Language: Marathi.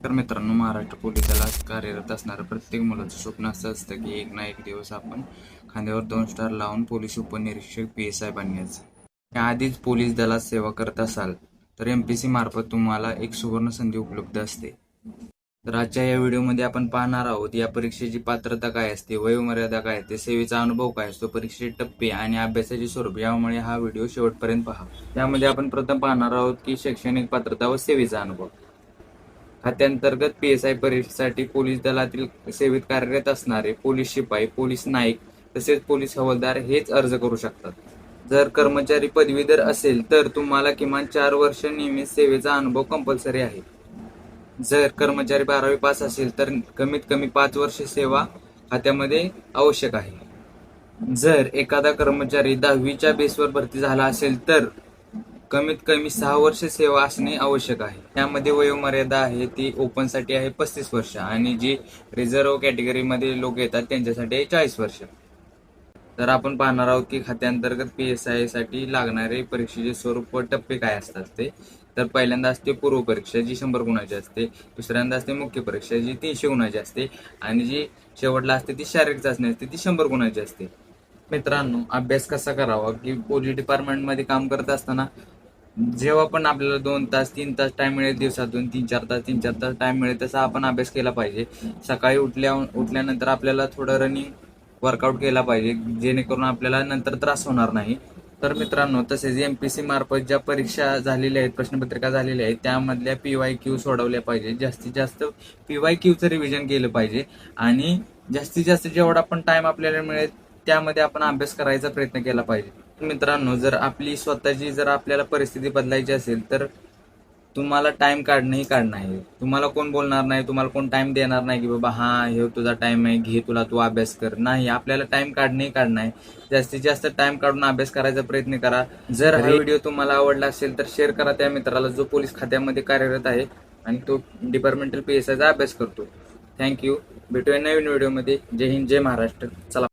तर मित्रांनो, महाराष्ट्र पोलीस दलात कार्यरत असणारं प्रत्येक मुलाचं स्वप्न असं असतं की एक ना एक दिवस आपण खांद्यावर 2 स्टार लावून पोलीस उपनिरीक्षक PSI बनण्याचं. त्याआधीच पोलीस दलात सेवा करत असाल तर MPC मार्फत तुम्हाला एक सुवर्ण संधी उपलब्ध असते. तर आजच्या या व्हिडिओमध्ये आपण पाहणार आहोत या परीक्षेची पात्रता काय असते, वयोमर्यादा काय असते, सेवेचा अनुभव काय असतो, परीक्षेचे टप्पे आणि अभ्यासाचे स्वरूप. यामुळे हा व्हिडिओ शेवटपर्यंत पहा. त्यामध्ये आपण प्रथम पाहणार आहोत की शैक्षणिक पात्रता व सेवेचा अनुभव. खात्यांतर्गत PSI परीक्षेसाठी पोलीस दलातील सेवेत कार्यरत असणारे पोलीस शिपाई, पोलीस नाईक तसेच पोलीस हवालदार हेच अर्ज करू शकतात. जर कर्मचारी पदवीधर असेल तर तुम्हाला किमान 4 वर्ष नियमित सेवेचा अनुभव कंपल्सरी आहे. जर कर्मचारी 12वी पास असेल तर कमीत कमी 5 वर्ष सेवा खात्यामध्ये आवश्यक आहे. जर एखादा कर्मचारी 10वीच्या बेसवर भरती झाला असेल तर कमीत कमी 6 वर्ष सेवा असणे आवश्यक आहे. त्यामध्ये वयोमर्यादा आहे ती ओपनसाठी आहे 35 वर्ष आणि जी रिझर्व्ह कॅटेगरीमध्ये लोक येतात त्यांच्यासाठी आहे 40 वर्ष. तर आपण पाहणार आहोत की खात्यांतर्गत PSI साठी लागणारे परीक्षेचे स्वरूप व टप्पे काय असतात ते. तर पहिल्यांदा असते पूर्व परीक्षा जी 100 गुणाची असते, दुसऱ्यांदा असते मुख्य परीक्षा जी 300 गुणाची असते आणि जी शेवटला असते ती शारीरिक चाचणी असते ती 100 गुणाची असते. मित्रांनो, अभ्यास कसा करावा की पोलीस डिपार्टमेंटमध्ये काम करत असताना जेव्हा पण आपल्याला 2 तास 3 तास टाइम मिळेल, दिवसातून 3-4 तास टाइम मिळेल तसा आपण अभ्यास केला पाहिजे. सकाळी उठल्यानंतर आपल्याला थोडं रनिंग वर्कआउट केला पाहिजे जेणेकरून आपल्याला नंतर त्रास होणार नाही. तर मित्रांनो, तसेच MPC मार्फत ज्या परीक्षा झालेल्या आहेत, प्रश्नपत्रिका झालेल्या आहेत त्यामधल्या PYQ सोडवल्या पाहिजे. जास्तीत जास्त PYQचं रिव्हिजन केलं पाहिजे आणि जास्तीत जास्त जेवढा पण टाइम आपल्याला मिळेल त्यामध्ये आपण अभ्यास करायचा प्रयत्न केला पाहिजे. मित्रांनो, जर आपली स्वतःची जर आपल्याला परिस्थिती बदलायची असेल तर तुम्हाला टाइम काढणं आहे. तुम्हाला कोण बोलणार नाही, तुम्हाला कोण टाइम देणार नाही की बाबा हा हे तुझा टाइम आहे, घे तुला, तू अभ्यास कर. नाही, आपल्याला टाइम काढणं आहे. जास्तीत जास्त टाइम काढून अभ्यास करायचा प्रयत्न करा. जर हा व्हिडिओ तुम्हाला आवडला असेल तर शेअर करा त्या मित्राला जो पोलीस खात्यामध्ये कार्यरत आहे आणि तो डिपार्टमेंटल PSI चा अभ्यास करतो. थँक्यू. भेटूया नवीन व्हिडिओमध्ये. जय हिंद, जय महाराष्ट्र. चला.